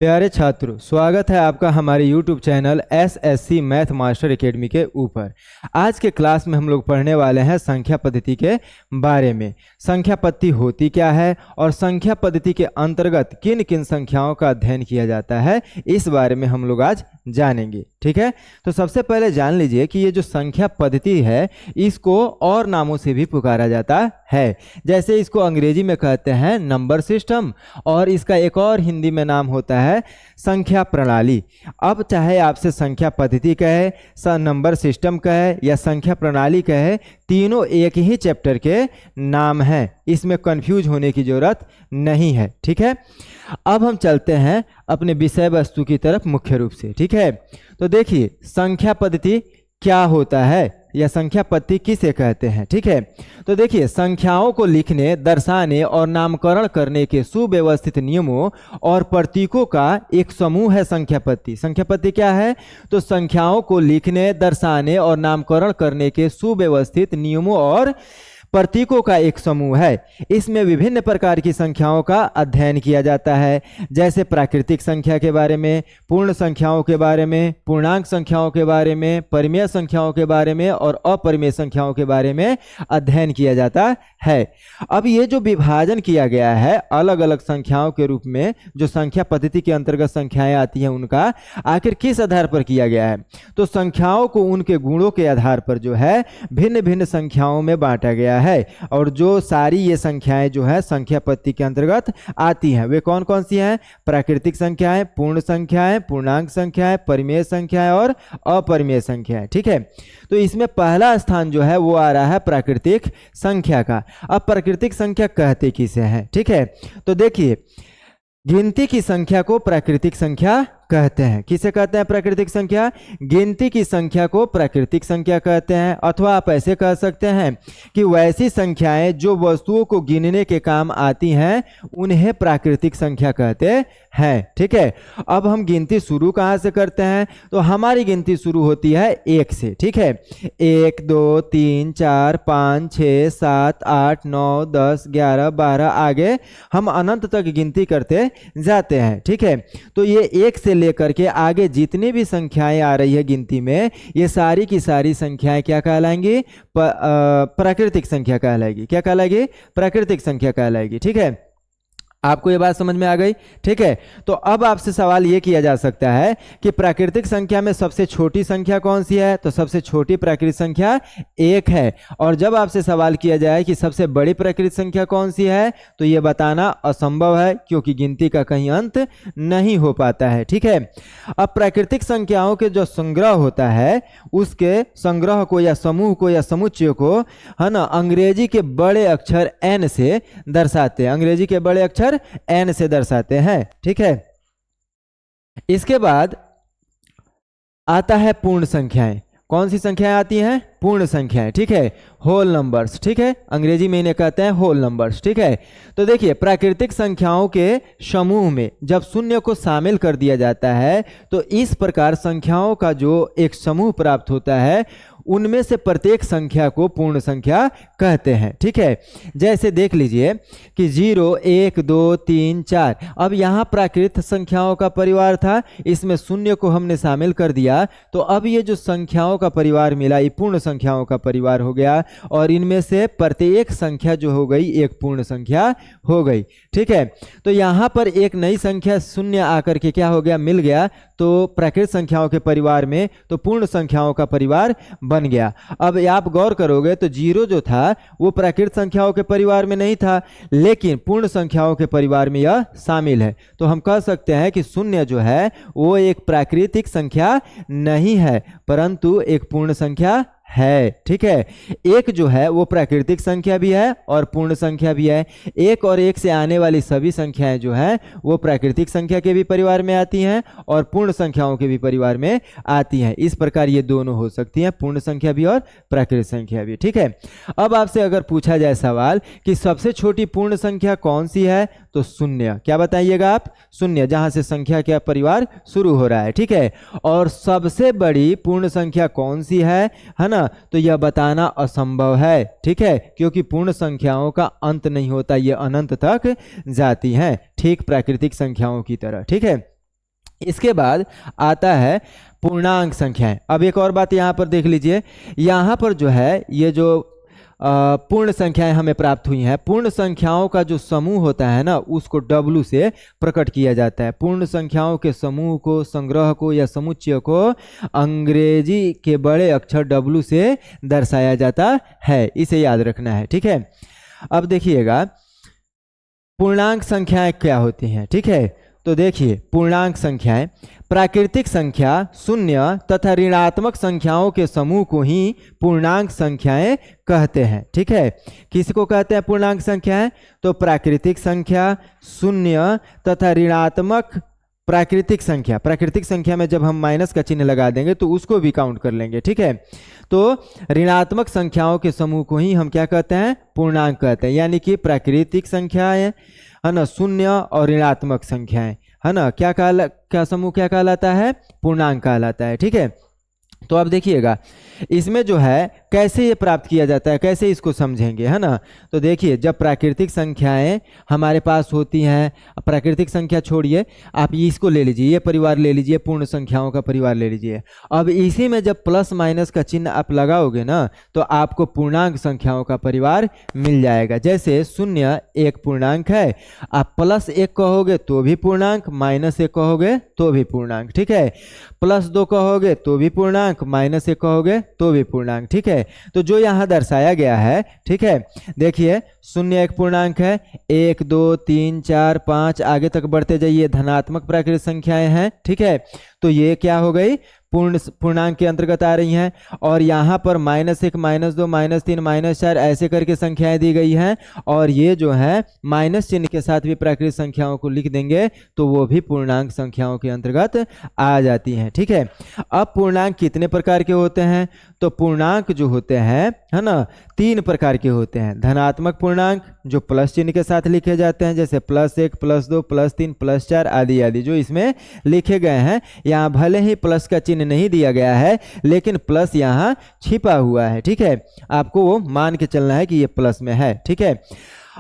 प्यारे छात्रों, स्वागत है आपका हमारे YouTube channel SSC math master academy के ऊपर। आज के क्लास में हम लोग पढ़ने वाले हैं संख्या पद्धति के बारे में। संख्या पद्धति होती क्या है और संख्या पद्धति के अंतर्गत किन किन संख्याओं का अध्ययन किया जाता है, इस बारे में हम लोग आज जानेंगे। ठीक है, तो सबसे पहले जान लीजिए कि ये जो संख्या पद्धति है इसको और नामों से भी पुकारा जाता है। जैसे इसको अंग्रेजी में कहते हैं नंबर सिस्टम और इसका एक और हिंदी में नाम होता है संख्या प्रणाली। अब चाहे आपसे संख्या पद्धति कहे, नंबर सिस्टम कहे या संख्या प्रणाली कहे, तीनों एक ही चैप्टर के नाम हैं, इसमें कंफ्यूज होने की जरूरत नहीं है। ठीक है, अब हम चलते हैं अपने विषय वस्तु की तरफ मुख्य रूप से। ठीक है, तो देखिए संख्या पद्धति क्या होता है या संख्या पद्धति किसे कहते हैं। ठीक है, तो देखिए संख्याओं को लिखने, दर्शाने और नामकरण करने के सुव्यवस्थित नियमों और प्रतीकों का एक समूह है संख्या पद्धति। संख्या पद्धति क्या है? तो संख्याओं को लिखने, दर्शाने और नामकरण करने के सुव्यवस्थित नियमों और प्रतीकों का एक समूह है। इसमें विभिन्न प्रकार की संख्याओं का अध्ययन किया जाता है, जैसे प्राकृतिक संख्या के बारे में, पूर्ण संख्याओं के बारे में, पूर्णांक संख्याओं के बारे में, परिमेय संख्याओं के बारे में और अपरिमेय संख्याओं के बारे में अध्ययन किया जाता है। अब ये जो विभाजन किया गया है अलग अलग संख्याओं के रूप में, जो संख्या पद्धति के अंतर्गत संख्याएं आती हैं, उनका आखिर किस आधार पर किया गया है? तो संख्याओं को उनके गुणों के आधार पर जो है भिन्न भिन्न संख्याओं में बांटा गया है। और जो सारी ये संख्याएं जो है संख्या पद्धति के अंतर्गत आती हैं, वे कौन कौन सी हैं? प्राकृतिक संख्याएं, पूर्ण संख्याएं, पूर्णांक संख्याएं, परिमेय संख्याएं और अपरिमेय संख्याएं। ठीक है, तो इसमें पहला स्थान जो है वो आ रहा है प्राकृतिक संख्या का। अब प्राकृतिक संख्या कहते किसे हैं? ठीक है, तो देखिए गिनती की संख्या को प्राकृतिक संख्या कहते हैं। किसे कहते हैं प्राकृतिक संख्या? गिनती की संख्या को प्राकृतिक संख्या कहते हैं। अथवा आप ऐसे कह सकते हैं कि वैसी संख्याएं जो वस्तुओं को गिनने के काम आती हैं उन्हें प्राकृतिक संख्या कहते हैं। ठीक है, अब हम गिनती शुरू कहाँ से करते हैं? तो हमारी गिनती शुरू होती है 1 से। ठीक है, 1 2 3 4 5 6 7 8 9 10 11 12 आगे हम अनंत तक गिनती करते जाते हैं। ठीक है, तो ये 1 से लेकर के आगे जितनी भी संख्याएं आ रही है गिनती में, ये सारी की सारी संख्याएं क्या कहलाएंगी? प्राकृतिक संख्या कहलाएगी। क्या कहलाएगी? प्राकृतिक संख्या कहलाएगी। ठीक है, आपको ये बात समझ में आ गई? ठीक है, तो अब आपसे सवाल ये किया जा सकता है कि प्राकृतिक संख्या में सबसे छोटी संख्या कौन सी है? तो सबसे छोटी प्राकृतिक संख्या 1 है। और जब आपसे सवाल किया जाए कि सबसे बड़ी प्राकृतिक संख्या कौन सी है, तो ये बताना असंभव है, क्योंकि गिनती का कहीं अंत नहीं हो पाता है। ठीक है, अब प्राकृतिक संख्याओं के जो संग्रह होता है, उसके संग्रह को या समूह को या समुच्चय को है ना अंग्रेजी के बड़े अक्षर n से दर्शाते हैं। अंग्रेजी के बड़े अक्षर n से दर्शाते हैं। ठीक है, इसके बाद आता है पूर्ण संख्याएं। कौन सी संख्याएं आती हैं? पूर्ण संख्याएं। ठीक है, होल नंबर्स। ठीक है, अंग्रेजी में इन्हें कहते हैं होल नंबर्स। ठीक है, तो देखिए प्राकृतिक संख्याओं के समूह में जब शून्य को शामिल कर दिया जाता है तो इस प्रकार संख्याओं का जो एक समूह प्राप्त होता है, उनमें से प्रत्येक संख्या को पूर्ण संख्या कहते हैं। ठीक है, जैसे देख लीजिए कि 0 1 2 3 4। अब यहाँ प्राकृतिक संख्याओं का परिवार था, इसमें शून्य को हमने शामिल कर दिया, तो अब ये जो संख्याओं का परिवार मिला ये पूर्ण संख्याओं का परिवार हो गया, और इनमें से प्रत्येक संख्या जो हो गई एक पूर्ण संख्या हो गई। ठीक है, तो यहाँ पर एक नई संख्या शून्य आकर के क्या हो गया? मिल गया, तो प्राकृतिक संख्याओं के परिवार में तो पूर्ण संख्याओं का परिवार बन गया। अब आप गौर करोगे तो 0 जो था वो प्राकृतिक संख्याओं के परिवार में नहीं था, लेकिन पूर्ण संख्याओं के परिवार में यह शामिल है। तो हम कह सकते हैं कि शून्य जो है वो एक प्राकृतिक संख्या नहीं है, परंतु एक पूर्ण संख्या है। ठीक है, 1 जो है वो प्राकृतिक संख्या भी है और पूर्ण संख्या भी है। 1 और 1 से आने वाली सभी संख्याएं जो हैं वो प्राकृतिक संख्या के भी परिवार में आती हैं और पूर्ण संख्याओं के भी परिवार में आती हैं। इस प्रकार ये दोनों हो सकती हैं, पूर्ण संख्या भी और प्राकृतिक संख्या भी। ठीक है, अब आपसे अगर पूछा जाए सवाल कि सबसे छोटी पूर्ण संख्या कौन सी है, तो शून्य। क्या बताइएगा आप? शून्य, जहां से संख्या का परिवार शुरू हो रहा है। ठीक है, और सबसे बड़ी पूर्ण संख्या कौन सी है ना? तो यह बताना असंभव है। ठीक है, क्योंकि पूर्ण संख्याओं का अंत नहीं होता, ये अनंत तक जाती हैं, ठीक प्राकृतिक संख्याओं की तरह। ठीक है, इसके बाद आता है पूर्णांक संख्याएं। अब एक और बात यहाँ पर देख लीजिए, यहाँ पर जो है ये जो पूर्ण संख्याएं हमें प्राप्त हुई हैं, पूर्ण संख्याओं का जो समूह होता है ना उसको W से प्रकट किया जाता है। पूर्ण संख्याओं के समूह को, संग्रह को या समुच्चय को अंग्रेजी के बड़े अक्षर W से दर्शाया जाता है, इसे याद रखना है, ठीक है। अब देखिएगा पूर्णांक संख्याएं क्या होती हैं, ठीक है। तो देखिए पूर्णांक संख्याएं प्राकृतिक संख्या, शून्य तथा ऋणात्मक संख्याओं के समूह को ही पूर्णांक संख्याएं कहते हैं, ठीक है। किसको कहते हैं पूर्णांक संख्याएं? तो प्राकृतिक संख्या, शून्य तथा ऋणात्मक प्राकृतिक संख्या। प्राकृतिक संख्या में जब हम माइनस का चिन्ह लगा देंगे तो उसको भी काउंट कर लेंगे, ठीक है। तो ऋणात्मक संख्याओं के समूह को ही हम क्या कहते हैं? पूर्णांक कहते हैं। यानी कि प्राकृतिक संख्याएं है ना, शून्य और ऋणात्मक संख्याएं है ना, क्या समूह क्या कहलाता है? पूर्णांक कहलाता है, ठीक है। तो अब देखिएगा इसमें जो है कैसे ये प्राप्त किया जाता है, कैसे इसको समझेंगे, है ना। तो देखिए जब प्राकृतिक संख्याएं हमारे पास होती हैं, प्राकृतिक संख्या छोड़िए, आप इसको ले लीजिए, ये परिवार ले लीजिए, पूर्ण संख्याओं का परिवार ले लीजिए। अब इसी में जब प्लस माइनस का चिन्ह आप लगाओगे ना तो आपको पूर्णांक संख्याओं का परिवार मिल जाएगा। जैसे शून्य एक पूर्णांक है, आप प्लस एक कहोगे तो भी पूर्णांक, माइनस एक कहोगे तो भी पूर्णांक, ठीक है। प्लस दो कहोगे तो भी पूर्णांक, माइनस एक कहोगे तो भी पूर्णांक, ठीक है। तो जो यहाँ दर्शाया गया है, ठीक है, देखिए शून्य एक पूर्णांक है, 1 2 3 4 5 आगे तक बढ़ते जाइए धनात्मक प्राकृतिक संख्याएं हैं, ठीक है। तो ये क्या हो गई? पूर्णांक के अंतर्गत आ रही हैं। और यहाँ पर -1 -2 -3 -4 ऐसे करके संख्याएं दी गई हैं, और ये जो है माइनस चिन्ह के साथ भी प्राकृतिक संख्याओं को लिख देंगे तो वो भी पूर्णांक संख्याओं के अंतर्गत आ जाती हैं, ठीक है। अब पूर्णांक कितने प्रकार के होते हैं? तो पूर्णांक जो होते हैं, है ना, 3 प्रकार के होते हैं। धनात्मक पूर्णांक जो प्लस चिन्ह के साथ लिखे जाते हैं, जैसे +1 +2 +3 +4 आदि आदि जो इसमें लिखे गए हैं। यहाँ भले ही प्लस का चिन्ह नहीं दिया गया है लेकिन प्लस यहाँ छिपा हुआ है, ठीक है। आपको वो मान के चलना है कि ये प्लस में है, ठीक है।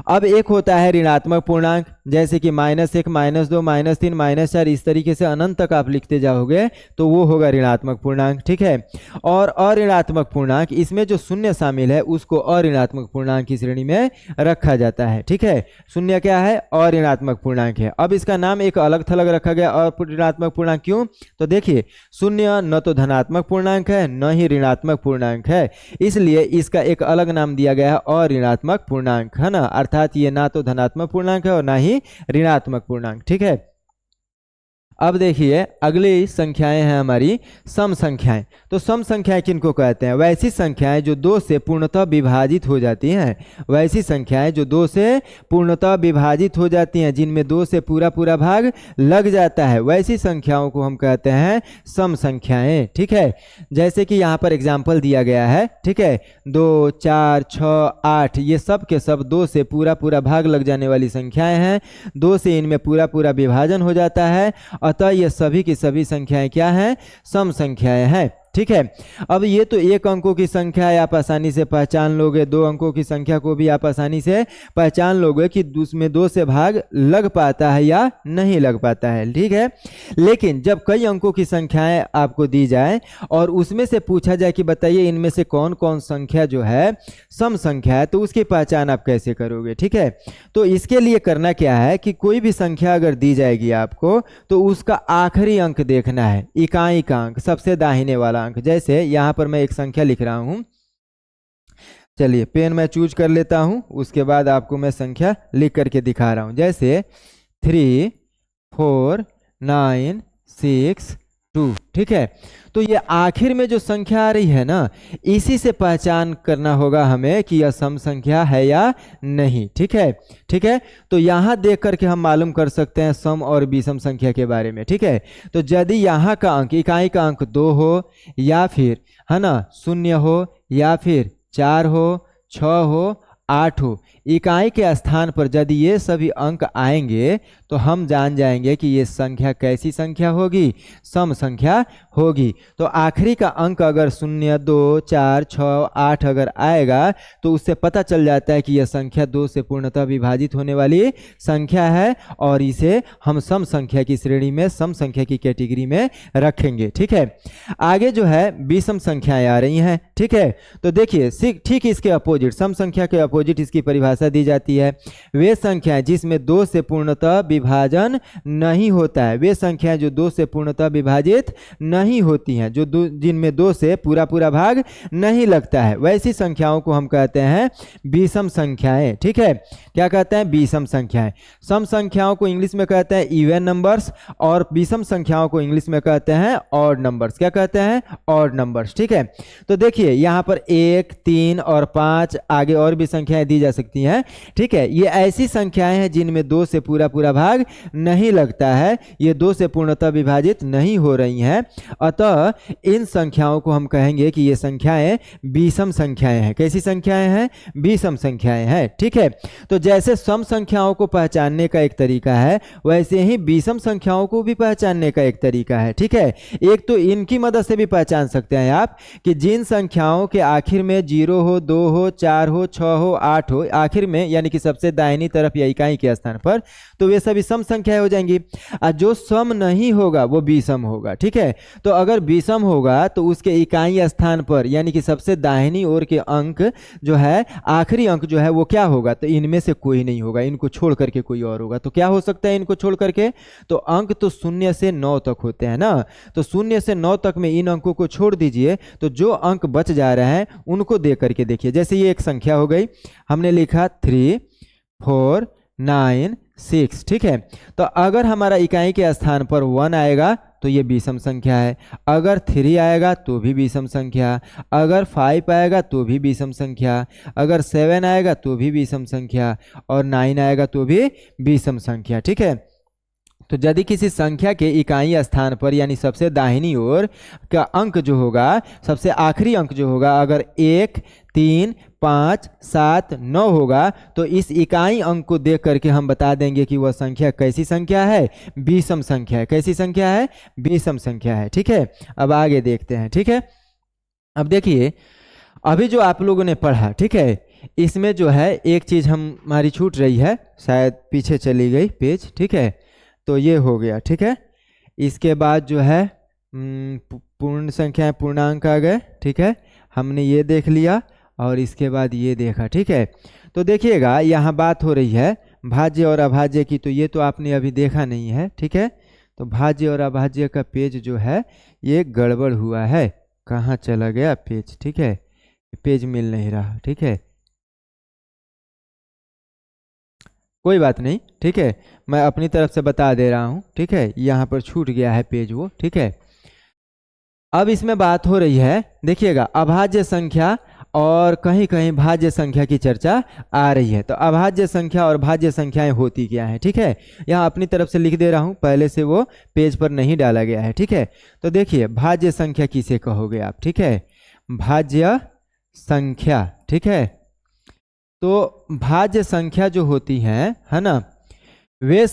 अब एक होता है ऋणात्मक पूर्णांक, जैसे कि -1 -2 -3 -4 इस तरीके से अनंत तक आप लिखते जाओगे तो वो होगा ऋणात्मक पूर्णांक, ठीक है। और अऋणात्मक पूर्णांक, इसमें जो शून्य शामिल है उसको अऋणात्मक पूर्णांक की श्रेणी में रखा जाता है, ठीक है। शून्य क्या है? अऋणात्मक पूर्णांक है। अब इसका नाम एक अलग थलग रखा गया अऋणात्मक पूर्णांक, क्यों? तो देखिए शून्य न तो धनात्मक पूर्णांक है न ही ऋणात्मक पूर्णांक है, इसलिए इसका एक अलग नाम दिया गया है अऋणात्मक पूर्णांक, है ना। अर्थात ये ना तो धनात्मक पूर्णांक है और ना ही ऋणात्मक पूर्णांक, ठीक है। अब देखिए अगली संख्याएं हैं हमारी सम संख्याएं। तो सम संख्याएं किनको कहते हैं? वैसी संख्याएं जो 2 से पूर्णतः विभाजित हो जाती हैं। वैसी संख्याएं जो 2 से पूर्णतः विभाजित हो जाती हैं, जिनमें 2 से पूरा पूरा भाग लग जाता है, वैसी संख्याओं को हम कहते हैं सम संख्याएं, ठीक है। जैसे कि यहाँ पर एग्जाम्पल दिया गया है, ठीक है, 2 4 6 8 ये सब के सब 2 से पूरा पूरा भाग लग जाने वाली संख्याएं हैं। 2 से इनमें पूरा पूरा विभाजन हो जाता है, अतः ये सभी की सभी संख्याएं क्या हैं? सम संख्याएं हैं, ठीक है। अब ये तो एक अंकों की संख्या है, आप आसानी से पहचान लोगे। 2 अंकों की संख्या को भी आप आसानी से पहचान लोगे कि उसमें 2 से भाग लग पाता है या नहीं लग पाता है, ठीक है। लेकिन जब कई अंकों की संख्याएं आपको दी जाए और उसमें से पूछा जाए कि बताइए इनमें से कौन कौन संख्या जो है सम संख्या है, तो उसकी पहचान आप कैसे करोगे, ठीक है। तो इसके लिए करना क्या है कि कोई भी संख्या अगर दी जाएगी आपको तो उसका आखिरी अंक देखना है, इकाई का अंक, सबसे दाहिने वाला अंक। जैसे यहाँ पर मैं एक संख्या लिख रहा हूँ, चलिए पेन मैं चूज कर लेता हूँ, उसके बाद आपको मैं संख्या लिख करके दिखा रहा हूँ। जैसे 3 4 9 6 2, ठीक है। तो ये आखिर में जो संख्या आ रही है ना, इसी से पहचान करना होगा हमें कि यह सम संख्या है या नहीं, ठीक है, ठीक है। तो यहाँ देख करके हम मालूम कर सकते हैं सम और विषम संख्या के बारे में, ठीक है। तो यदि यहाँ का अंक, इकाई का अंक 2 हो या फिर, है ना, 0 हो या फिर 4 हो, 6 हो, 8 हो, इकाई के स्थान पर यदि ये सभी अंक आएंगे तो हम जान जाएंगे कि ये संख्या कैसी संख्या होगी, सम संख्या होगी। तो आखिरी का अंक अगर 0, 2, 4, 6, 8 अगर आएगा तो उससे पता चल जाता है कि यह संख्या 2 से पूर्णतः विभाजित होने वाली संख्या है और इसे हम सम संख्या की श्रेणी में, सम संख्या की कैटेगरी में रखेंगे। ठीक है, आगे जो है विषम संख्याएं आ रही हैं। ठीक है, तो देखिए ठीक इसके अपोजिट, सम संख्या के अपोजिट इसकी परिभाषा दी जाती है। वे संख्याएं जिसमें 2 से पूर्णतः विभाजन नहीं होता है, वे संख्याएं जो 2 से पूर्णतः विभाजित नहीं होती हैं, जो जिनमें 2 से पूरा भाग नहीं लगता है, वैसी संख्याओं को हम कहते हैं विषम संख्याएं। ठीक है, क्या कहते हैं? विषम संख्याएं। सम संख्याओं को इंग्लिश में कहते हैं इवन नंबर्स और विषम संख्याओं को इंग्लिश में कहते हैं ऑड नंबर्स। क्या कहते हैं? Odd numbers. ठीक है, तो देखिए यहाँ पर 1, 3 और 5 आगे और भी संख्याएं दी जा सकती हैं। ठीक है, ये ऐसी संख्याएं हैं जिनमें 2 से पूरा भाग नहीं लगता है, ये 2 से पूर्णतः विभाजित नहीं हो रही हैं, अतः इन संख्याओं को हम कहेंगे कि ये संख्याएं विषम संख्याएं हैं। कैसी संख्याएं हैं? विषम संख्याएं हैं। ठीक है, तो जैसे सम संख्याओं को पहचानने का एक तरीका है, वैसे ही विषम संख्याओं को भी पहचानने का एक तरीका है। ठीक है, एक तो इनकी मदद से भी पहचान सकते हैं आप कि जिन संख्याओं के आखिर में 0 हो, 2 हो, 4 हो, 6 हो, 8 हो, आखिर में यानी कि सबसे दाहिनी तरफ या इकाई के स्थान पर, तो वे सभी सम संख्याएं हो जाएंगी। और जो सम नहीं होगा वो विषम होगा। ठीक है, तो अगर विषम होगा तो उसके इकाई स्थान पर यानी कि सबसे दाहिनी ओर के अंक जो है, आखिरी अंक जो है वो क्या होगा? तो इनमें से कोई नहीं होगा, इनको छोड़ करके कोई और होगा। तो क्या हो सकता है इनको छोड़ करके? तो अंक तो 0 से 9 तक होते हैं ना, तो 0 से 9 तक में इन अंकों को छोड़ दीजिए, तो जो अंक बच जा रहे हैं उनको दे करके देखिए। जैसे ये एक संख्या हो गई, हमने लिखा 3, 4, 9, 6। ठीक है, तो अगर हमारा इकाई के स्थान पर 1 आएगा तो ये विषम संख्या है, अगर 3 आएगा तो भी विषम संख्या, अगर 5 आएगा तो भी विषम संख्या, अगर 7 आएगा तो भी विषम संख्या और 9 आएगा तो भी विषम संख्या। ठीक है, तो यदि किसी संख्या के इकाई स्थान पर यानी सबसे दाहिनी ओर का अंक जो होगा, सबसे आखिरी अंक जो होगा, अगर 1, 3, 5, 7, 9 होगा तो इस इकाई अंक को देख करके हम बता देंगे कि वह संख्या कैसी संख्या है? विषम संख्या है। कैसी संख्या है? विषम संख्या है। ठीक है, अब आगे देखते हैं। ठीक है, अब देखिए अभी जो आप लोगों ने पढ़ा, ठीक है, इसमें जो है एक चीज़ हमारी छूट रही है, शायद पीछे चली गई पेज। ठीक है, तो ये हो गया। ठीक है, इसके बाद जो है पूर्ण संख्या, पूर्णांक आ गए। ठीक है, हमने ये देख लिया और इसके बाद ये देखा। ठीक है, तो देखिएगा यहाँ बात हो रही है भाज्य और अभाज्य की, तो ये तो आपने अभी देखा नहीं है। ठीक है, तो भाज्य और अभाज्य का पेज जो है ये गड़बड़ हुआ है, कहाँ चला गया पेज? ठीक है, पेज मिल नहीं रहा। ठीक है, कोई बात नहीं। ठीक है, मैं अपनी तरफ से बता दे रहा हूँ। ठीक है, यहाँ पर छूट गया है पेज वो। ठीक है, अब इसमें बात हो रही है, देखिएगा अभाज्य संख्या और कहीं कहीं भाज्य संख्या की चर्चा आ रही है। तो अभाज्य संख्या और भाज्य संख्याएं होती क्या है? ठीक है, यहाँ अपनी तरफ से लिख दे रहा हूँ, पहले से वो पेज पर नहीं डाला गया है। ठीक है, तो देखिए भाज्य संख्या किसे कहोगे आप? ठीक है, भाज्य संख्या। ठीक है, तो भाज्य संख्या जो होती है ना, वे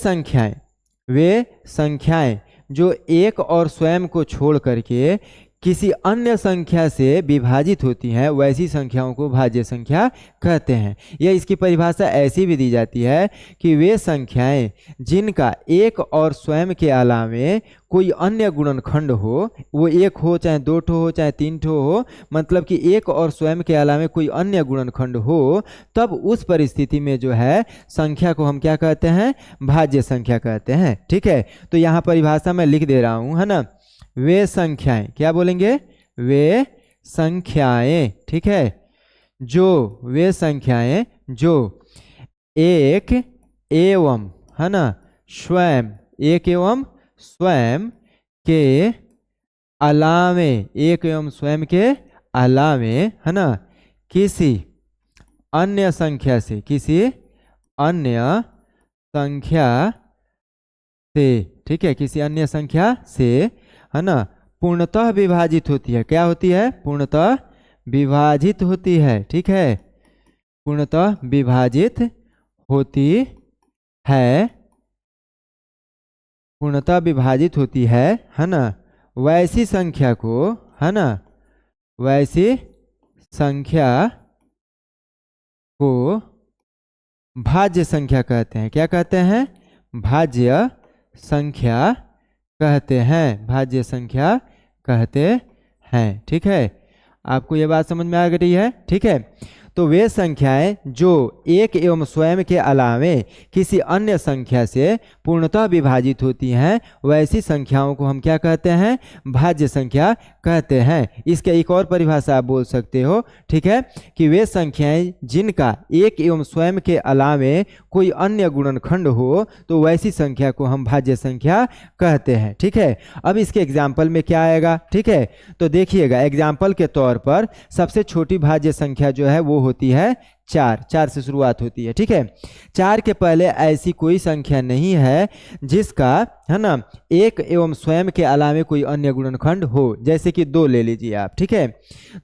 संख्याएं जो एक और स्वयं को छोड़ करके किसी अन्य संख्या से विभाजित होती हैं, वैसी संख्याओं को भाज्य संख्या कहते हैं। या इसकी परिभाषा ऐसी भी दी जाती है कि वे संख्याएं जिनका एक और स्वयं के अलावे कोई अन्य गुणनखंड हो, वो 1 हो, चाहे 2 ठो हो, चाहे 3 ठो हो, मतलब कि एक और स्वयं के अलावे कोई अन्य गुणनखंड हो, तब उस परिस्थिति में जो है संख्या को हम क्या कहते हैं? भाज्य संख्या कहते हैं। ठीक है, तो यहाँ परिभाषा मैं लिख दे रहा हूँ, है ना। वे संख्याएं, क्या बोलेंगे? वे संख्याएं। ठीक है, जो वे संख्याएं जो एक एवं, है ना, स्वयं, एक एवं स्वयं के अलावे, एक एवं स्वयं के अलावे, है ना, किसी अन्य संख्या से, किसी अन्य संख्या से, ठीक है, किसी अन्य संख्या से, है ना, पूर्णतः विभाजित होती है। क्या होती है? पूर्णतः विभाजित होती है। ठीक है, पूर्णतः विभाजित होती है, पूर्णतः विभाजित होती है ना, वैसी संख्या को, है ना, वैसी संख्या को भाज्य संख्या कहते हैं। क्या कहते हैं? भाज्य संख्या कहते हैं, भाज्य संख्या कहते हैं। ठीक है, आपको यह बात समझ में आ गई है? ठीक है, तो वे संख्याएं जो एक एवं स्वयं के अलावे किसी अन्य संख्या से पूर्णतः विभाजित होती हैं, वैसी संख्याओं को हम क्या कहते हैं? भाज्य संख्या कहते हैं। इसके एक और परिभाषा आप बोल सकते हो, ठीक है, कि वे संख्याएं जिनका एक एवं स्वयं के अलावे कोई अन्य गुणनखंड हो, तो वैसी संख्या को हम भाज्य संख्या कहते हैं। ठीक है, अब इसके एग्जाम्पल में क्या आएगा? ठीक है, तो देखिएगा, एग्जाम्पल के तौर पर सबसे छोटी भाज्य संख्या जो है वो होती है 4 से शुरुआत होती है। ठीक है, 4 के पहले ऐसी कोई संख्या नहीं है जिसका, है ना, एक एवं स्वयं के अलावे कोई अन्य गुणनखंड हो। जैसे कि 2 ले लीजिए आप। ठीक है,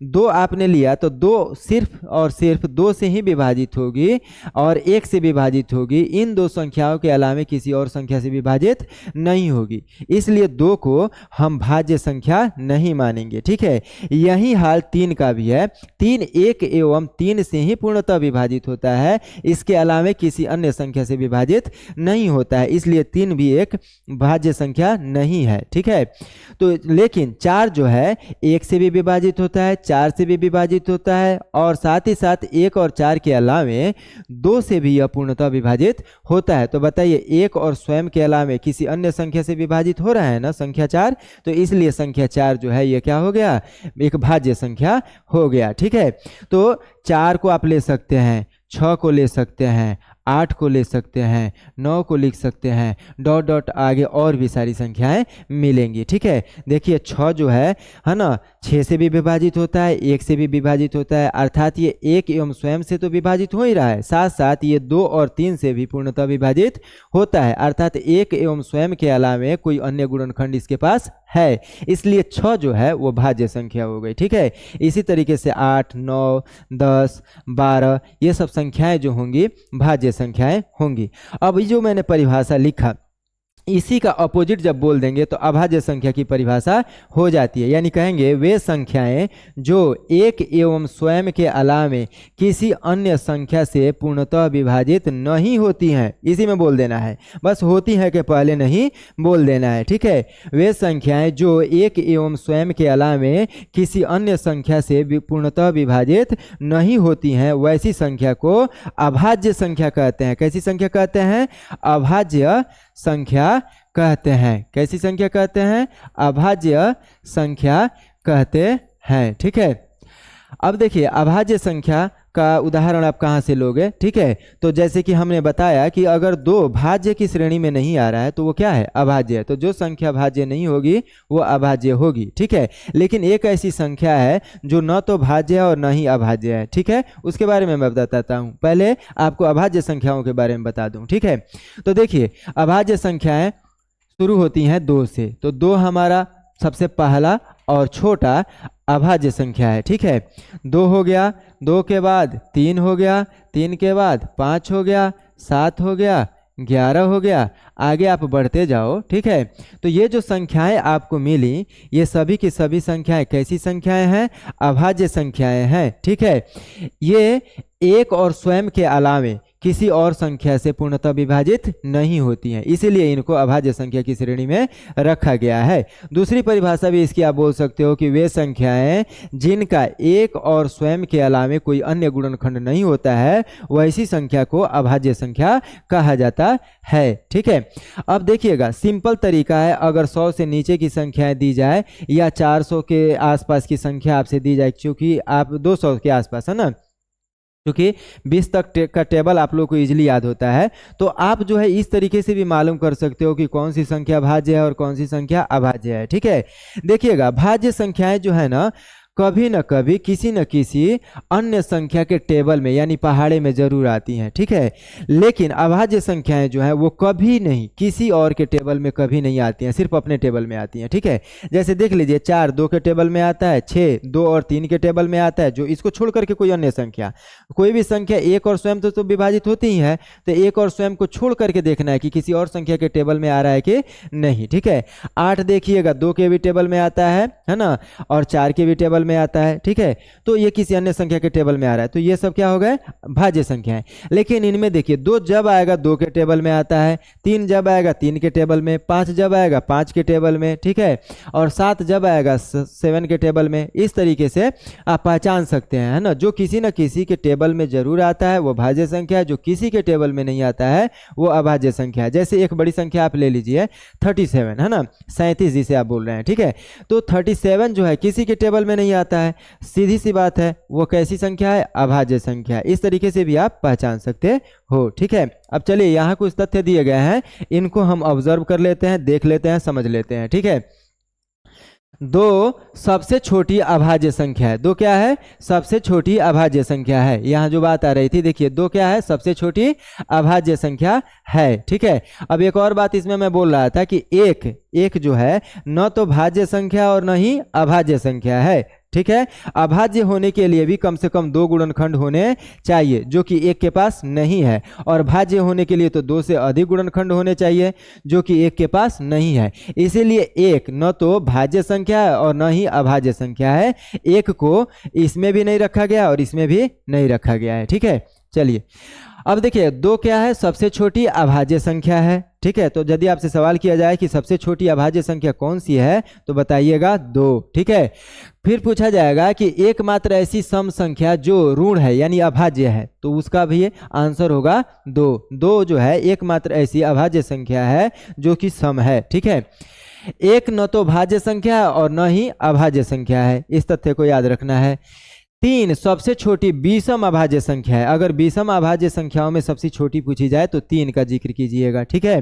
2 आपने लिया तो 2 सिर्फ और सिर्फ 2 से ही विभाजित होगी और 1 से विभाजित होगी। इन 2 संख्याओं के अलावे किसी और संख्या से विभाजित नहीं होगी, इसलिए 2 को हम भाज्य संख्या नहीं मानेंगे। ठीक है, यही हाल 3 का भी है। 3 1 एवं 3 से ही पूर्णतः विभाजित होता है, इसके अलावे किसी अन्य संख्या से विभाजित नहीं होता है, इसलिए 3 भी एक भाज्य संख्या नहीं है। ठीक है, तो लेकिन 4 जो है 1 से भी विभाजित होता है, 4 से भी विभाजित होता है और साथ ही साथ 1 और 4 के अलावे 2 से भी यह पूर्णतः विभाजित होता है। तो बताइए, 1 और स्वयं के अलावे किसी अन्य संख्या से विभाजित हो रहा है ना संख्या 4, तो इसलिए संख्या 4 जो है यह क्या हो गया? एक भाज्य संख्या हो गया। ठीक है, तो 4 को आप ले सकते हैं, 6 को ले सकते हैं, 8 को ले सकते हैं, 9 को लिख सकते हैं, डॉट डॉट आगे और भी सारी संख्याएं मिलेंगी। ठीक है, देखिए 6 जो है ना, 6 से भी विभाजित होता है, 1 से भी विभाजित होता है, अर्थात ये 1 एवं स्वयं से तो विभाजित हो ही रहा है, साथ साथ ये 2 और 3 से भी पूर्णतः विभाजित होता है, अर्थात 1 एवं स्वयं के अलावे कोई अन्य गुणनखंड इसके पास है, इसलिए 6 जो है वो भाज्य संख्या हो गई। ठीक है, इसी तरीके से 8 9 10 12 ये सब संख्याएं जो होंगी भाज्य संख्याएं होंगी। अब जो मैंने परिभाषा लिखा, इसी का अपोजिट जब बोल देंगे तो अभाज्य संख्या की परिभाषा हो जाती है, यानी कहेंगे वे संख्याएं जो एक एवं स्वयं के अलावे किसी अन्य संख्या से पूर्णतः विभाजित नहीं होती हैं। इसी में बोल देना है, बस होती हैं के पहले नहीं बोल देना है। ठीक है, वे संख्याएं जो एक एवं स्वयं के अलावे किसी अन्य संख्या से पूर्णतः विभाजित नहीं होती हैं, वैसी संख्या को अभाज्य संख्या कहते हैं। कैसी संख्या कहते हैं? अभाज्य संख्या कहते हैं। कैसी संख्या कहते हैं? अभाज्य संख्या कहते हैं। ठीक है, अब देखिए अभाज्य संख्या का उदाहरण आप कहाँ से लोगे? ठीक है, तो जैसे कि हमने बताया कि अगर 2 भाज्य की श्रेणी में नहीं आ रहा है तो वो क्या है? अभाज्य है। तो जो संख्या भाज्य नहीं होगी वो अभाज्य होगी। ठीक है, लेकिन एक ऐसी संख्या है जो न तो भाज्य है और न ही अभाज्य है। ठीक है, उसके बारे में मैं बताता हूँ। पहले आपको अभाज्य संख्याओं के बारे में बता दूँ। ठीक है, तो देखिए अभाज्य संख्याएं शुरू होती हैं 2 से, तो 2 हमारा सबसे पहला और छोटा अभाज्य संख्या है। ठीक है, 2 हो गया, 2 के बाद 3 हो गया, 3 के बाद 5 हो गया, 7 हो गया, 11 हो गया, आगे आप बढ़ते जाओ। ठीक है, तो ये जो संख्याएं आपको मिली ये सभी की सभी संख्याएं कैसी संख्याएं हैं? अभाज्य संख्याएं हैं। ठीक है, ये एक और स्वयं के अलावे किसी और संख्या से पूर्णतः विभाजित नहीं होती हैं, इसीलिए इनको अभाज्य संख्या की श्रेणी में रखा गया है। दूसरी परिभाषा भी इसकी आप बोल सकते हो कि वे संख्याएं जिनका एक और स्वयं के अलावे कोई अन्य गुणनखंड नहीं होता है, वैसी संख्या को अभाज्य संख्या कहा जाता है। ठीक है, अब देखिएगा सिंपल तरीका है, अगर 100 से नीचे की संख्याएं दी जाए या 400 के आसपास की संख्या आपसे दी जाए, क्योंकि आप 200 के आसपास है ना, क्योंकि 20 तक का टेबल आप लोग को इजीली याद होता है, तो आप जो है इस तरीके से भी मालूम कर सकते हो कि कौन सी संख्या भाज्य है और कौन सी संख्या अभाज्य है। ठीक है, देखिएगा भाज्य संख्याएं जो है ना कभी न कभी किसी न किसी अन्य संख्या के टेबल में यानी पहाड़े में जरूर आती हैं, ठीक है। लेकिन अभाज्य संख्याएं जो है वो कभी नहीं किसी और के टेबल में कभी नहीं आती हैं, सिर्फ अपने टेबल में आती हैं, ठीक है। जैसे देख लीजिए 4 2 के टेबल में आता है, 6 2 और 3 के टेबल में आता है, जो इसको छोड़ करके कोई अन्य संख्या, कोई भी संख्या एक और स्वयं तो विभाजित होती ही है, तो एक और स्वयं को छोड़ करके देखना है कि किसी और संख्या के टेबल में आ रहा है कि नहीं, ठीक है। 8 देखिएगा 2 के भी टेबल में आता है ना, और 4 के भी टेबल में आता है, ठीक है। तो ये किसी अन्य संख्या के टेबल में आ रहा है, तो ये सब क्या हो गए, भाज्य संख्या है। लेकिन इनमें देखिए 2 जब आएगा 2 के टेबल में आता है, 3 जब आएगा 3 के टेबल में, 5 जब आएगा 5 के टेबल में, ठीक है, और 7 जब आएगा 7 के टेबल में। इस तरीके से आप पहचान सकते हैं, है ना। जो किसी न किसी के टेबल में जरूर आता है वो भाज्य संख्या है, जो किसी के टेबल में नहीं आता है वो अभाज्य संख्या है। जैसे एक बड़ी संख्या आप ले लीजिए 37, है ना, 37 जिसे आप बोल रहे हैं, ठीक है। तो 37 जो है किसी के टेबल में नहीं आता है, सीधी सी बात है, वो कैसी संख्या है, अभाज्य संख्या है। इस तरीके से भी आप पहचान सकते हो, ठीक है। अब चलिए यहाँ कुछ तथ्य दिए गए हैं, इनको हम ऑब्जर्व कर लेते हैं, देख लेते हैं, समझ लेते हैं, ठीक है। 2 सबसे छोटी अभाज्य संख्या है, 2 क्या है, सबसे छोटी अभाज्य संख्या है। यहाँ जो बात आ रही थी देखिए 2 क्या है, सबसे छोटी अभाज्य संख्या है, ठीक है। अब एक और बात इसमें मैं बोल रहा था कि एक जो है न तो भाज्य संख्या और न ही अभाज्य संख्या है, ठीक है। अभाज्य होने के लिए भी कम से कम 2 गुणनखंड होने चाहिए, जो कि 1 के पास नहीं है, और भाज्य होने के लिए तो 2 से अधिक गुणनखंड होने चाहिए, जो कि 1 के पास नहीं है। इसीलिए 1 न तो भाज्य संख्या है और न ही अभाज्य संख्या है। 1 को इसमें भी नहीं रखा गया और इसमें भी नहीं रखा गया है, ठीक है। चलिए अब देखिए 2 क्या है, सबसे छोटी अभाज्य संख्या है, ठीक है। तो यदि आपसे सवाल किया जाए कि सबसे छोटी अभाज्य संख्या कौन सी है तो बताइएगा 2, ठीक है। फिर पूछा जाएगा कि एकमात्र ऐसी सम संख्या जो ऋण है यानी अभाज्य है, तो उसका भी आंसर होगा 2। 2 जो है एकमात्र ऐसी अभाज्य संख्या है जो कि सम है, ठीक है। 1 न तो भाज्य संख्या है और न ही अभाज्य संख्या है, इस तथ्य को याद रखना है। 3 सबसे छोटी विषम अभाज्य संख्या है। अगर विषम अभाज्य संख्याओं में सबसे छोटी पूछी जाए तो 3 का जिक्र कीजिएगा, ठीक है।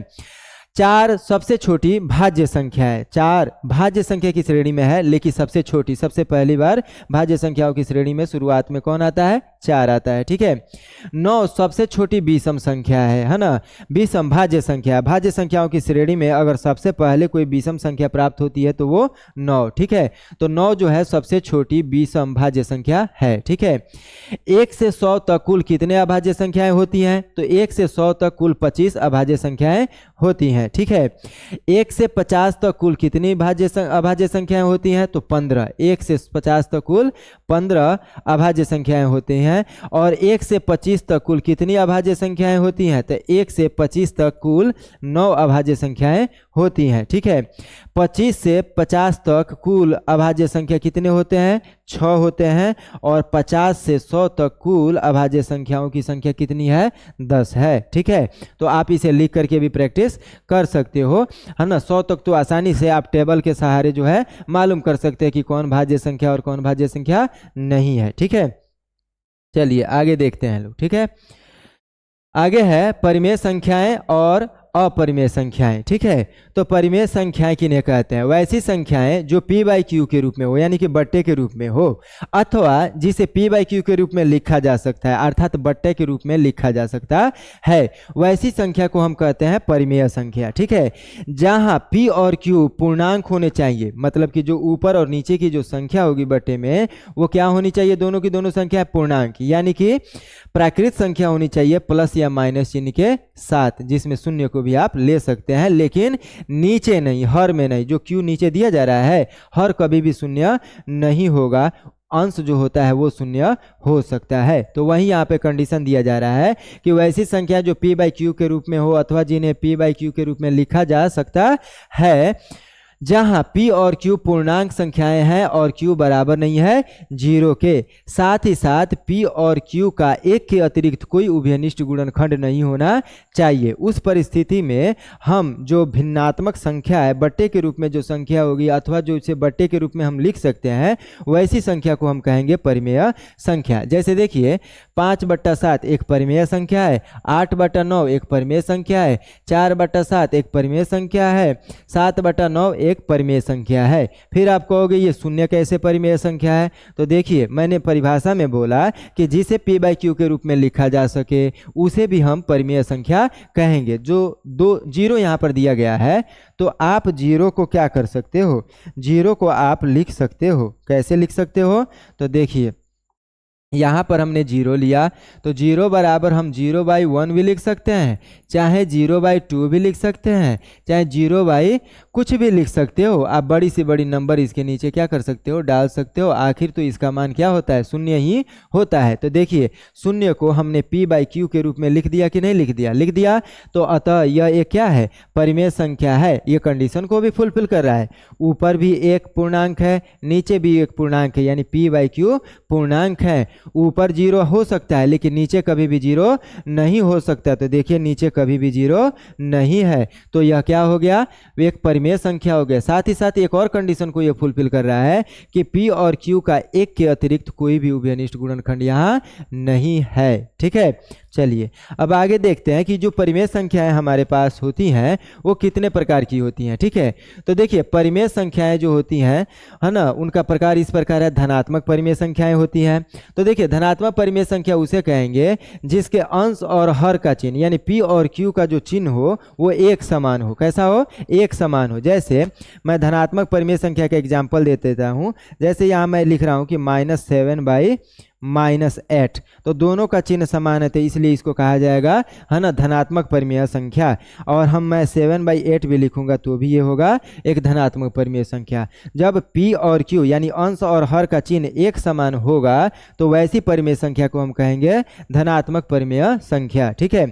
4 सबसे छोटी भाज्य संख्या है, 4 भाज्य संख्या की श्रेणी में है, लेकिन सबसे छोटी, सबसे पहली बार भाज्य संख्याओं की श्रेणी में शुरुआत में कौन आता है, 4 आता है, ठीक है। 9 सबसे छोटी विषम संख्या है ना, विषम भाज्य संख्या, भाज्य संख्याओं की श्रेणी में अगर सबसे पहले कोई विषम संख्या प्राप्त होती है तो वो 9, ठीक है। तो 9 जो है सबसे छोटी विषम भाज्य संख्या है, ठीक है। 1 से 100 तक कुल कितने अभाज्य संख्याएं होती हैं, तो 1 से 100 तक कुल 25 अभाज्य संख्याएं होती हैं, ठीक है। 1 से 50 तक कुल कितनी अभाज्य संख्याएं होती हैं, तो 15। 1 से 50 तक कुल 15 अभाज्य संख्याएं होती हैं। और 1 से 25 तक कुल कितनी अभाज्य संख्याएं होती हैं, तो 1 से 25 तक कुल 9 अभाज्य संख्याएं होती हैं, ठीक है। 25 से 50 तक कुल अभाज्य संख्या कितने होते हैं, 6 होते हैं। और 50 से 100 तक कुल अभाज्य संख्याओं की संख्या कितनी है, 10 है, ठीक है। तो आप इसे लिख करके भी प्रैक्टिस कर सकते हो, है ना। 100 तक तो आसानी से आप टेबल के सहारे जो है मालूम कर सकते हैं कि कौन भाज्य संख्या और कौन भाज्य संख्या नहीं है, ठीक है। चलिए आगे देखते हैं लोग, ठीक है। आगे है परिमेय संख्याएं और अपरिमेय संख्याएं, ठीक है। तो परिमेय संख्याएं किन्हें कहते हैं, वैसी संख्याएं जो p/q के रूप में हो यानी कि बट्टे के रूप में हो, अथवा जिसे p/q के रूप में लिखा जा सकता है, अर्थात बट्टे के रूप में लिखा जा सकता है, वैसी संख्या को हम कहते हैं परिमेय संख्या, ठीक है। जहां p और q पूर्णांक होने चाहिए, मतलब कि जो ऊपर और नीचे की जो संख्या होगी बट्टे में वो क्या होनी चाहिए, दोनों की दोनों संख्या पूर्णांक, यानी कि प्राकृत संख्या होनी चाहिए प्लस या माइनस चिन्ह के साथ, जिसमें शून्य को भी आप ले सकते हैं, लेकिन नीचे नहीं, हर में नहीं। जो क्यू नीचे दिया जा रहा है हर कभी भी शून्य नहीं होगा, अंश जो होता है वो शून्य हो सकता है। तो वही यहाँ पे कंडीशन दिया जा रहा है कि वैसी संख्या जो p/q के रूप में हो अथवा जिन्हें p/q के रूप में लिखा जा सकता है, जहां p और q पूर्णांक संख्याएं हैं और q बराबर नहीं है 0 के, साथ ही साथ p और q का 1 के अतिरिक्त कोई उभयनिष्ठ गुणनखंड नहीं होना चाहिए। उस परिस्थिति में हम जो भिन्नात्मक संख्या है, बट्टे के रूप में जो संख्या होगी अथवा जो इसे बट्टे के रूप में हम लिख सकते हैं, वैसी संख्या को हम कहेंगे परिमेय संख्या। जैसे देखिए 5/7 एक परिमेय संख्या है, 8/9 एक परिमेय संख्या है, 4/7 एक परिमेय संख्या है, 7/9 एक परिमेय संख्या है। फिर आप कहोगे ये शून्य कैसे परिमेय संख्या है? तो देखिए मैंने परिभाषा में बोला कि जिसे p बाई क्यू के रूप में लिखा जा सके उसे भी हम परिमेय संख्या कहेंगे। जो दो जीरो यहाँ पर दिया गया है तो आप जीरो को क्या कर सकते हो, जीरो को आप लिख सकते हो। कैसे लिख सकते हो? तो देखिए यहाँ पर हमने जीरो लिया तो जीरो बराबर हम 0/1 भी लिख सकते हैं, चाहे 0/2 भी लिख सकते हैं, चाहे 0/ कुछ भी लिख सकते हो। आप बड़ी से बड़ी नंबर इसके नीचे क्या कर सकते हो, डाल सकते हो। आखिर तो इसका मान क्या होता है, शून्य ही होता है। तो देखिए शून्य को हमने p/q के रूप में लिख दिया कि नहीं लिख दिया? लिख दिया। तो अतः यह एक क्या है, परिमेय संख्या है। ये कंडीशन को भी फुलफिल कर रहा है। ऊपर भी एक पूर्णांक है, नीचे भी एक पूर्णांक है, यानी p/q पूर्णांक है। ऊपर जीरो हो सकता है लेकिन नीचे कभी भी जीरो नहीं हो सकता। तो देखिए नीचे कभी भी जीरो नहीं है, तो यह क्या हो गया, एक परिमेय संख्या हो गया। साथ ही साथ एक और कंडीशन को यह फुलफिल कर रहा है कि p और q का एक के अतिरिक्त कोई भी उभयनिष्ठ गुणनखंड यहाँ नहीं है। ठीक है, चलिए अब आगे देखते हैं कि जो परिमेय संख्याएं हमारे पास होती हैं वो कितने प्रकार की होती हैं। ठीक है, तो देखिए परिमेय संख्याएं जो होती हैं है ना, उनका प्रकार इस प्रकार है। धनात्मक परिमेय संख्याएं होती हैं। तो देखिए धनात्मक परिमेय संख्या उसे कहेंगे जिसके अंश और हर का चिन्ह यानी p और q का जो चिन्ह हो वो एक समान हो। कैसा हो, एक समान हो। जैसे मैं धनात्मक परिमेय संख्या का एग्जाम्पल दे देता हूँ। जैसे यहाँ मैं लिख रहा हूँ कि -7/-8, तो दोनों का चिन्ह समान है तो इसलिए इसको कहा जाएगा है ना धनात्मक परिमेय संख्या। और मैं 7/8 भी लिखूंगा तो भी ये होगा एक धनात्मक परिमेय संख्या। जब p और q यानी अंश और हर का चिन्ह एक समान होगा तो वैसी परिमेय संख्या को हम कहेंगे धनात्मक परिमेय संख्या। ठीक है,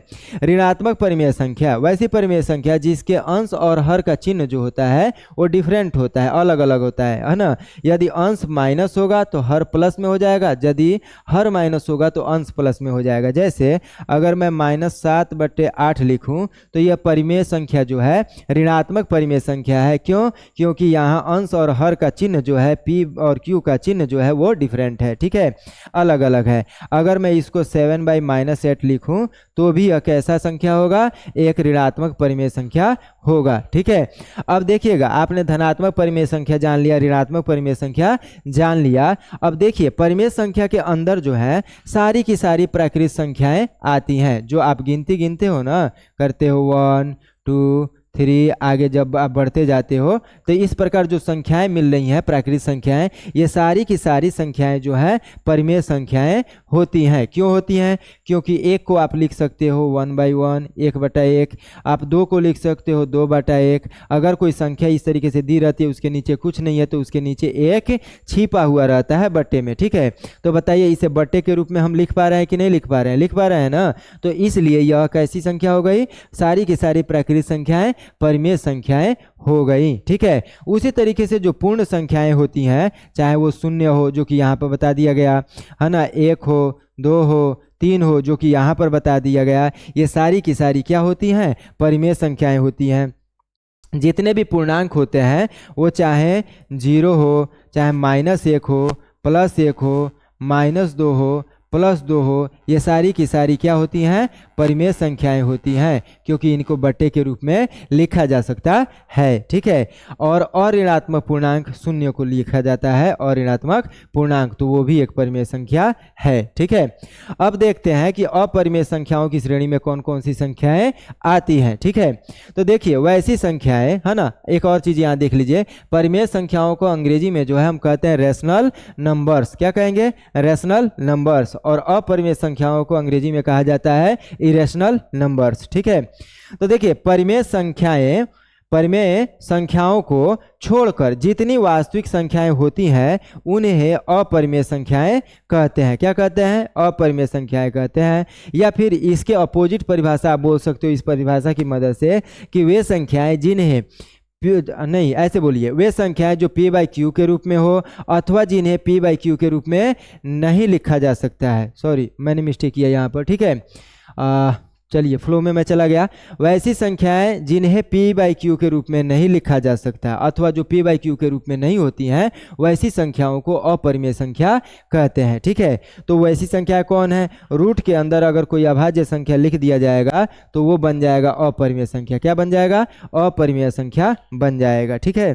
ऋणात्मक परिमेय संख्या वैसी परिमेय संख्या जिसके अंश और हर का चिन्ह जो होता है वो डिफरेंट होता है, अलग अलग होता है ना। यदि अंश माइनस होगा तो हर प्लस में हो जाएगा, यदि हर माइनस होगा तो अंश प्लस में हो जाएगा। जैसे अगर मैं -7/8 लिखूं तो यह परिमेय संख्या जो है ऋणात्मक परिमेय संख्या है। क्यों? क्योंकि यहाँ अंश और हर का चिन्ह जो है p और q का चिन्ह जो है वो डिफरेंट है। ठीक है, अलग अलग है। अगर मैं इसको 7/-8 लिखूं तो भी यह कैसा संख्या होगा, एक ऋणात्मक परिमेय संख्या होगा। ठीक है, अब देखिएगा आपने धनात्मक परिमेय संख्या जान लिया, ऋणात्मक परिमेय संख्या जान लिया। अब देखिए परिमेय संख्या के अंदर जो है सारी की सारी प्राकृत संख्याएं आती हैं। जो आप गिनते हो ना, करते हो 1 2 3, आगे जब आप बढ़ते जाते हो तो इस प्रकार जो संख्याएं मिल रही हैं प्राकृत संख्याएं, ये सारी की सारी संख्याएं जो है परिमेय संख्याएं होती हैं। क्यों होती हैं? क्योंकि एक को आप लिख सकते हो 1/1, 1/1। आप दो को लिख सकते हो 2/1। अगर कोई संख्या इस तरीके से दी रहती है उसके नीचे कुछ नहीं है तो उसके नीचे एक छिपा हुआ रहता है बट्टे में। ठीक है, तो बताइए इसे बट्टे के रूप में हम लिख पा रहे हैं कि नहीं लिख पा रहे हैं? लिख पा रहे हैं ना। तो इसलिए यह कैसी संख्या हो गई, सारी की सारी प्राकृत संख्याएं परिमेय संख्याएं हो गई। ठीक है, उसी तरीके से जो पूर्ण संख्याएं होती हैं, चाहे वो शून्य हो जो कि यहाँ पर बता दिया गया है ना, 1 हो, 2 हो, 3 हो जो कि यहाँ पर बता दिया गया, ये सारी की सारी क्या होती हैं, परिमेय संख्याएं होती हैं। जितने भी पूर्णांक होते हैं वो चाहे 0 हो, चाहे -1 हो, +1 हो, -2 हो, +2 हो, ये सारी की सारी क्या होती हैं, परिमेय संख्याएं होती हैं। क्योंकि इनको बट्टे के रूप में लिखा जा सकता है। ठीक है, और ऋणात्मक पूर्णांक शून्य को लिखा जाता है और ऋणात्मक पूर्णांक, तो वो भी एक परिमेय संख्या है। ठीक है, अब देखते हैं कि अपरिमेय संख्याओं की श्रेणी में कौन कौन सी संख्याएं आती हैं। ठीक है, तो देखिए वैसी संख्याएं है ना, एक और चीज यहाँ देख लीजिए, परिमेय संख्याओं को अंग्रेजी में जो है हम कहते हैं रेशनल नंबर्स। क्या कहेंगे? Rational numbers. और अपरिमेय संख्याओं को अंग्रेजी में कहा जाता है इरेशनल नंबर्स। ठीक है, तो देखिए परिमेय संख्याओं को छोड़कर जितनी वास्तविक संख्याएं होती हैं उन्हें अपरिमेय संख्याएं कहते हैं। क्या कहते हैं? अपरिमेय संख्याएं कहते हैं। या फिर इसके अपोजिट परिभाषा आप बोल सकते हो इस परिभाषा की मदद से कि वे संख्याएं जिन्हें नहीं, ऐसे बोलिए, वे संख्याएं जो p/q के रूप में हो अथवा जिन्हें p/q के रूप में नहीं लिखा जा सकता है। सॉरी मैंने मिस्टेक किया यहाँ पर। ठीक है, चलिए फ्लो में मैं चला गया। वैसी संख्याएं जिन्हें p/q के रूप में नहीं लिखा जा सकता अथवा जो p/q के रूप में नहीं होती हैं वैसी संख्याओं को अपरिमेय संख्या कहते हैं। ठीक है, तो वैसी संख्या कौन है? रूट के अंदर अगर कोई अभाज्य संख्या लिख दिया जाएगा तो वो बन जाएगा अपरिमेय संख्या। क्या बन जाएगा? अपरिमेय संख्या बन जाएगा। ठीक है,